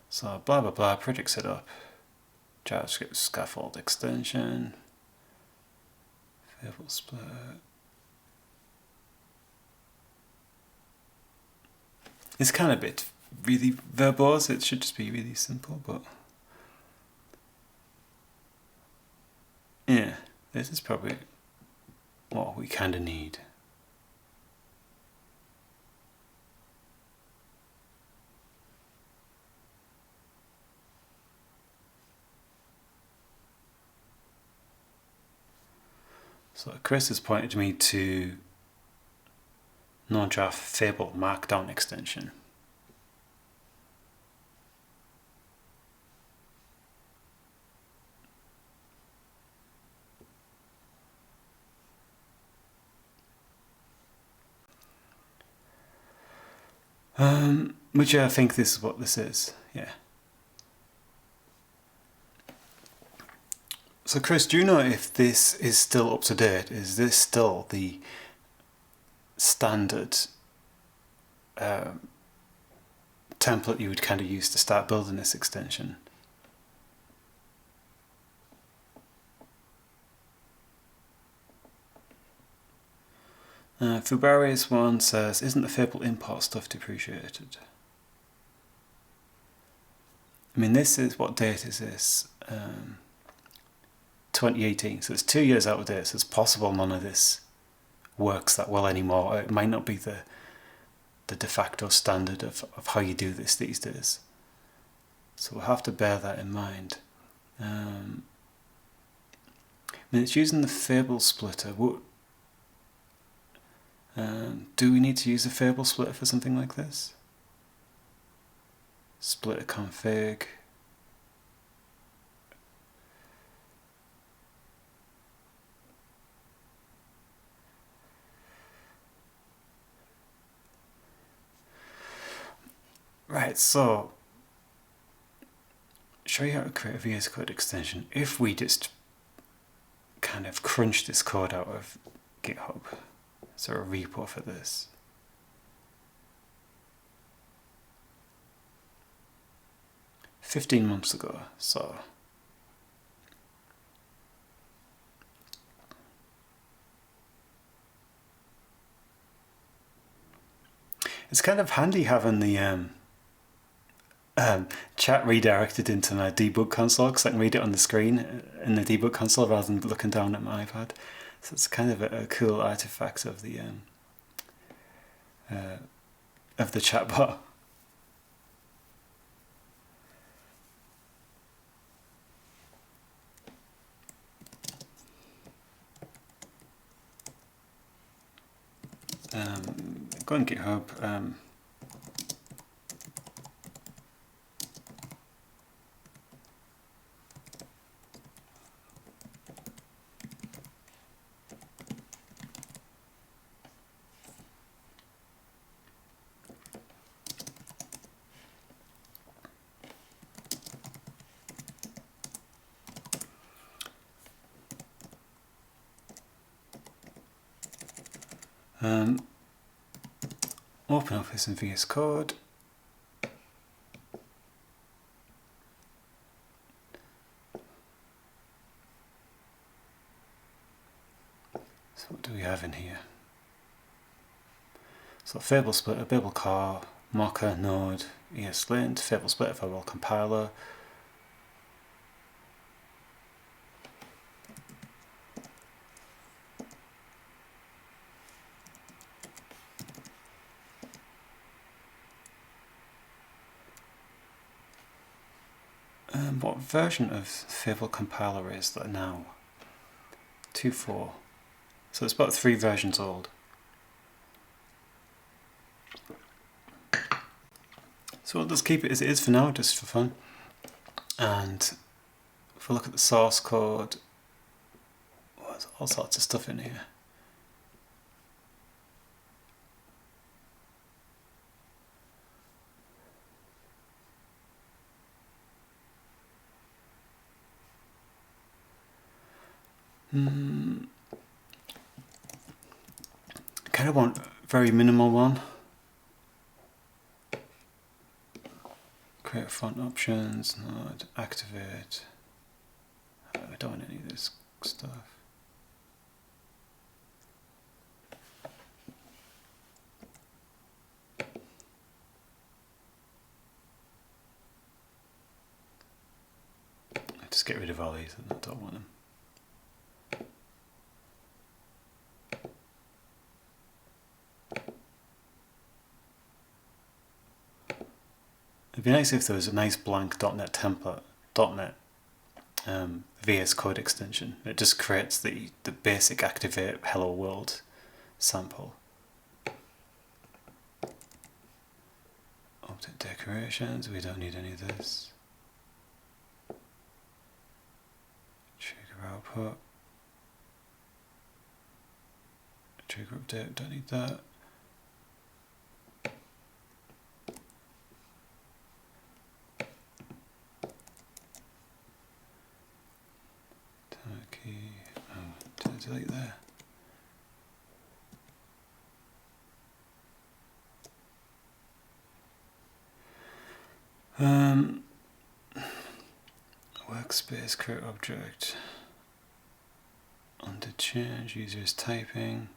So blah blah blah, project setup, JavaScript scaffold extension, Fable split. It's kind of a bit really verbose. It should just be really simple, but yeah, this is probably what we kind of need. So Chris has pointed me to non-draft Fable Markdown extension. Which I think this is what this is, yeah. So Chris, do you know if this is still up to date? Is this still the standard template you would kind of use to start building this extension? Fubarius one says, isn't the Fable import stuff depreciated? I mean, this is, what date is this? 2018, so it's 2 years out of date, so it's possible none of this works that well anymore. It might not be the de facto standard of how you do this these days. So we'll have to bear that in mind. I mean, it's using the Fable splitter. Do we need to use a Fable splitter for something like this? Splitter config. Right, so show you how to create a vscode extension. If we just kind of crunch this code out of GitHub, is there a repo for this? $15 ago, so it's kind of handy having the chat redirected into my debug console, because I can read it on the screen in the debug console rather than looking down at my iPad. So it's kind of a cool artifact of the chatbot. Go on GitHub. Open up this in VS Code. So what do we have in here? So Fable splitter, Babel car, Mocha, Node, ESLint, Fable splitter, Fable compiler. What version of Fable compiler is that now? 2.4. So it's about 3 versions old. So we'll just keep it as it is for now, just for fun. And if we look at the source code, well, there's all sorts of stuff in here. Kind of want a very minimal one. Create font options, node, activate. I don't want any of this stuff. Just get rid of all these, I don't want them. It'd be nice if there was a nice blank .NET template, .NET vscode extension. It just creates the basic activate hello world sample. Update decorations, we don't need any of this. Trigger output. Trigger update, don't need that. Key, delete there. Workspace, create object. Under change, user is typing.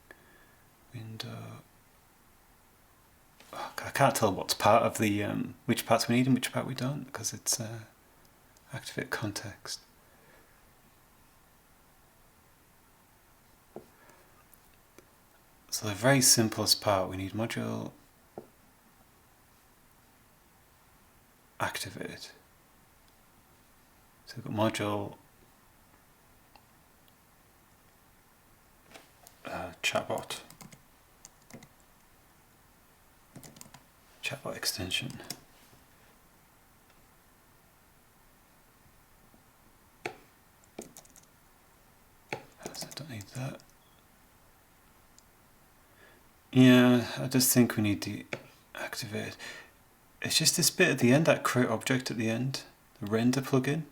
Window. Oh, I can't tell what's part of the which parts we need and which part we don't because it's activate context. So the very simplest part, we need module activate. So we've got module chatbot extension. So I don't need that. Yeah, I just think we need to activate. It's just this bit at the end, that create object at the end, the render plugin.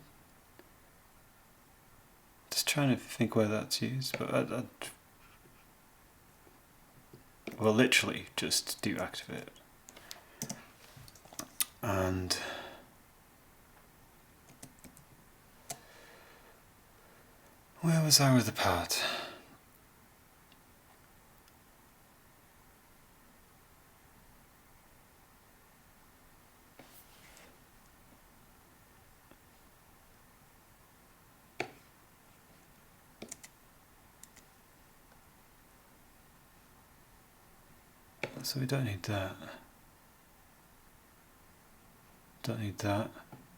Just trying to think where that's used, but we'll literally just do activate. And where was our other part? So we don't need that. Don't need that.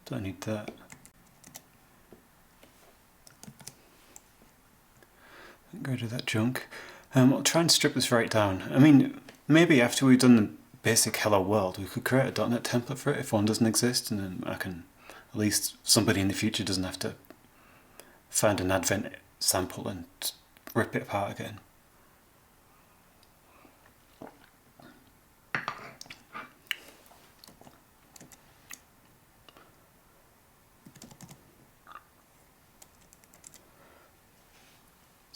Don't need that. Get rid of that junk. I'll try and strip this right down. I mean, maybe after we've done the basic hello world, we could create a .NET template for it if one doesn't exist, and then I can, at least somebody in the future doesn't have to find an advent sample and rip it apart again.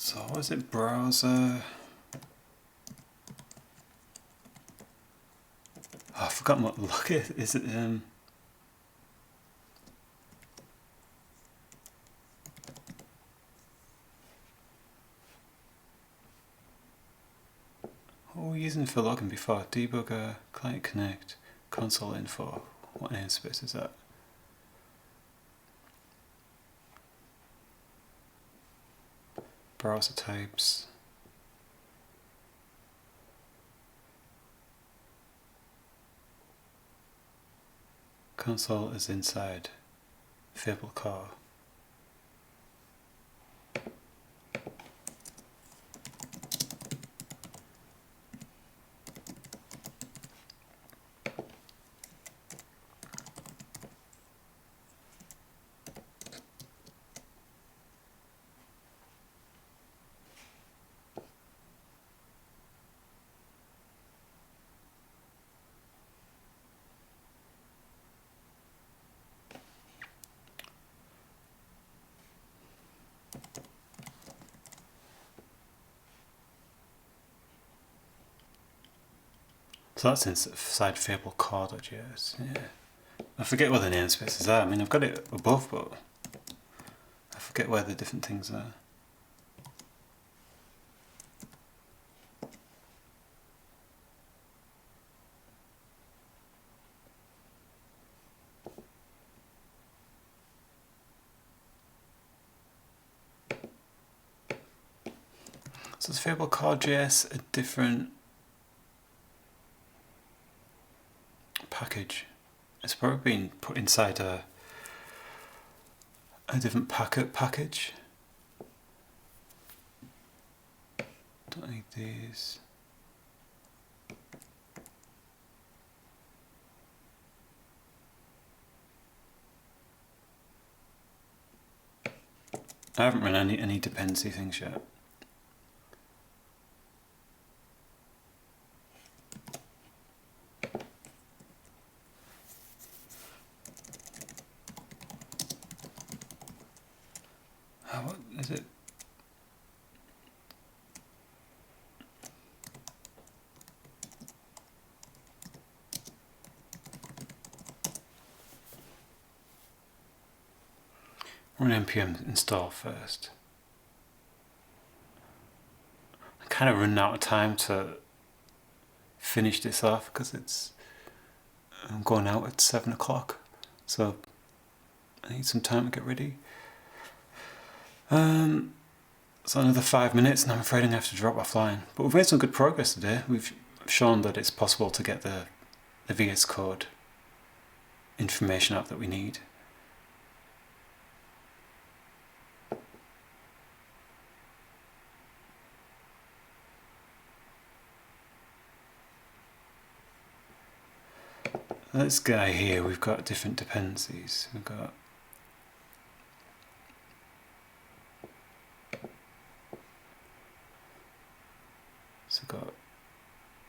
So what is it, browser? Oh, I've forgotten what look is it what were we using for login before? Debugger, client connect, console info. What namespace is that? Browser types. Console is inside Fable core. So that's inside Fable core.js. Yeah. I forget where the namespaces are. I mean, I've got it above, but I forget where the different things are. So is Fable core.js a different package? It's probably been put inside a a different packet package. Don't need these. I haven't run any dependency things yet. What is it? Run npm install first. I'm kind of running out of time to finish this off because I'm going out at 7 o'clock, so I need some time to get ready. So another 5 minutes and I'm afraid I'm going to have to drop offline. But we've made some good progress today. We've shown that it's possible to get the vscode information out that we need. This guy here, we've got different dependencies. We've got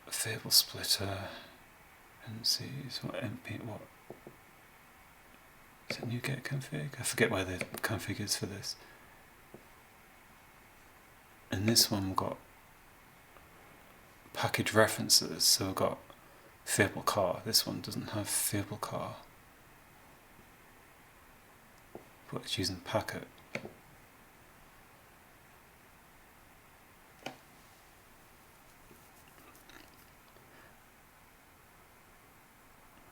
a Fable splitter, dependencies, what is it NuGet config? I forget where the config is for this. And this one we've got package references, so we've got Fable car. This one doesn't have Fable car, but it's using packet.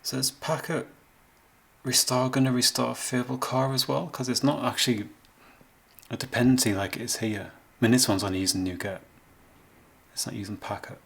So is packet restore going to restore Fable car as well? Because it's not actually a dependency like it is here. I mean, this one's only using NuGet. It's not using packet.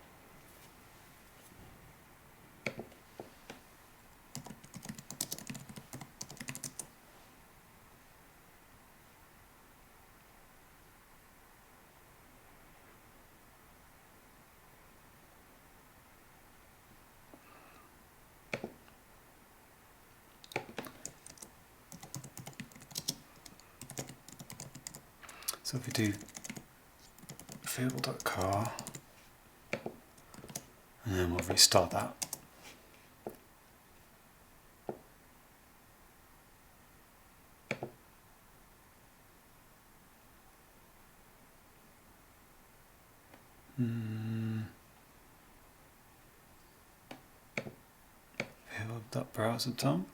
So if we do fable.car, and then we'll restart that. Fable.browser dump.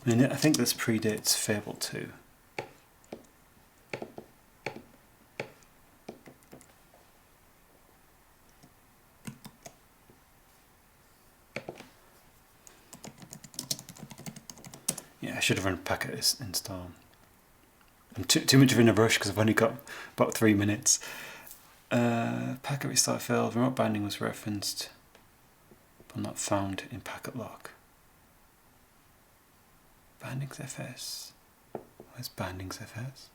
I mean, I think this predates Fable 2. Yeah, I should have run packet install. I'm too much of in a rush because I've only got about 3 minutes. Packet restart failed. Remote binding was referenced, but not found in packet lock. Bindings FS. Where's bindings FS?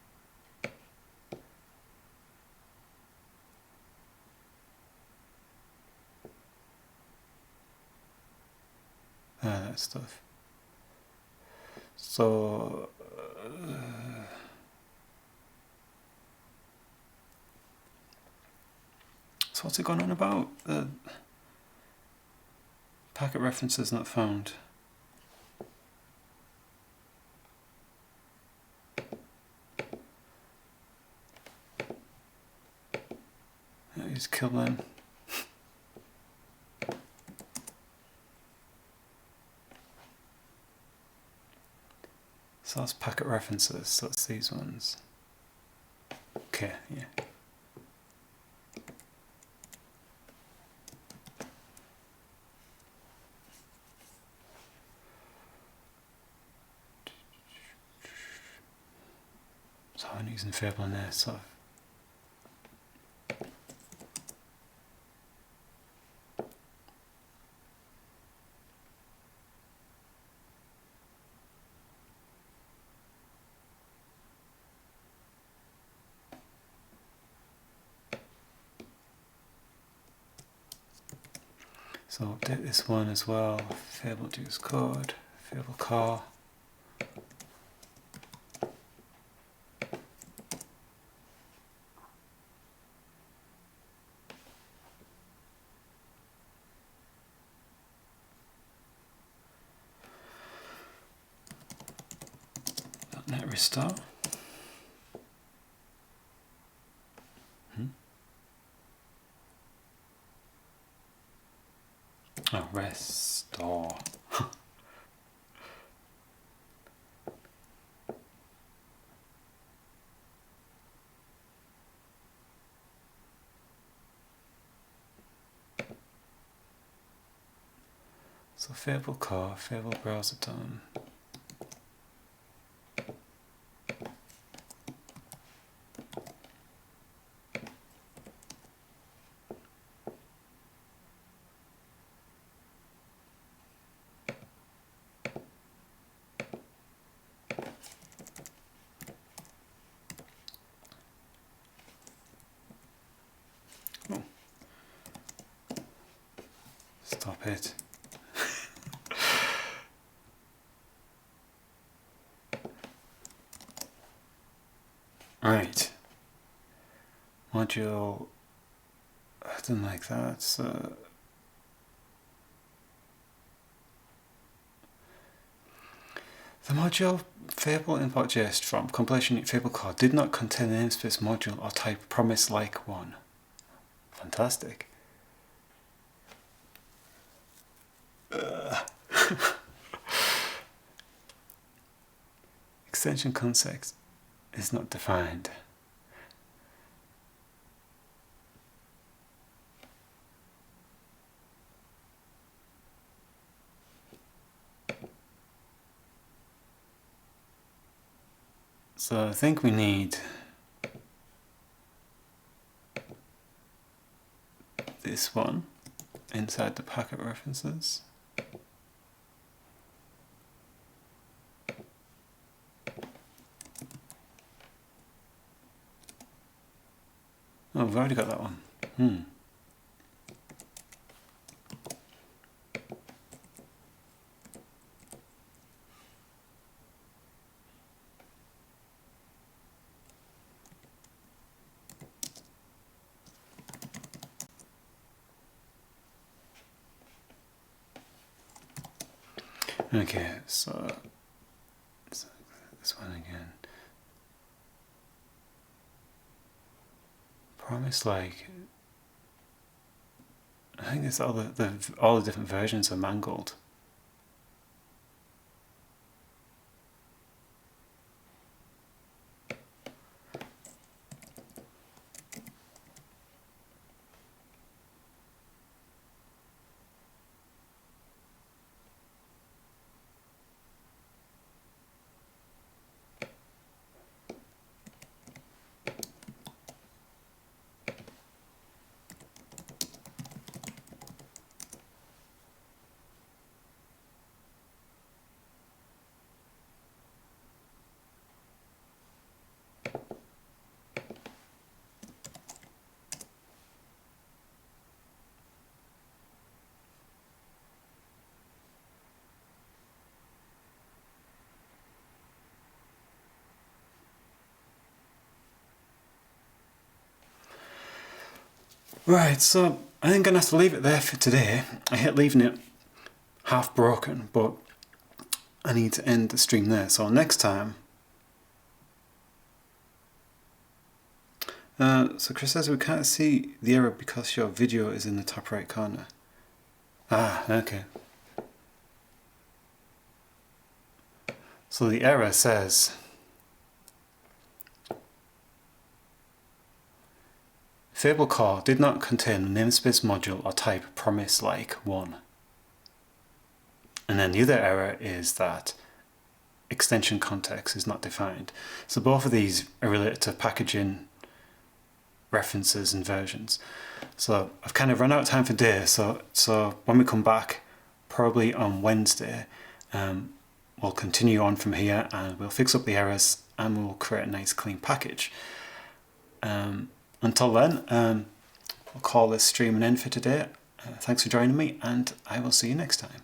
That stuff. So what's it going on about? The packet references not found. Just kill them. So that's packet references, so that's these ones. Okay, yeah. So I'm using Fable in there, so So update this one as well. Fable vscode, Fable car. .NET restart. Oh, restore. So Fable car, Fable browser done. Oh. Stop it. Right. Module. I didn't like that. So the module Fable import.js from compilation unit Fable core did not contain the namespace module or type promise like one. Fantastic. Extension context is not defined. So I think we need this one inside the packet references. Oh, we've already got that one. Okay, so this one again. Promise like, I think it's all the different versions are mangled. Right, so I think I'm going to have to leave it there for today. I hate leaving it half broken, but I need to end the stream there. So next time... so Chris says we can't see the error because your video is in the top right corner. Ah, okay. So the error says... Fable core did not contain the namespace module or type promise like one. And then the other error is that extension context is not defined. So both of these are related to packaging references and versions. So I've kind of run out of time for today. So when we come back, probably on Wednesday, we'll continue on from here and we'll fix up the errors and we'll create a nice clean package. Until then, I'll call this stream an end for today, Thanks for joining me, and I will see you next time.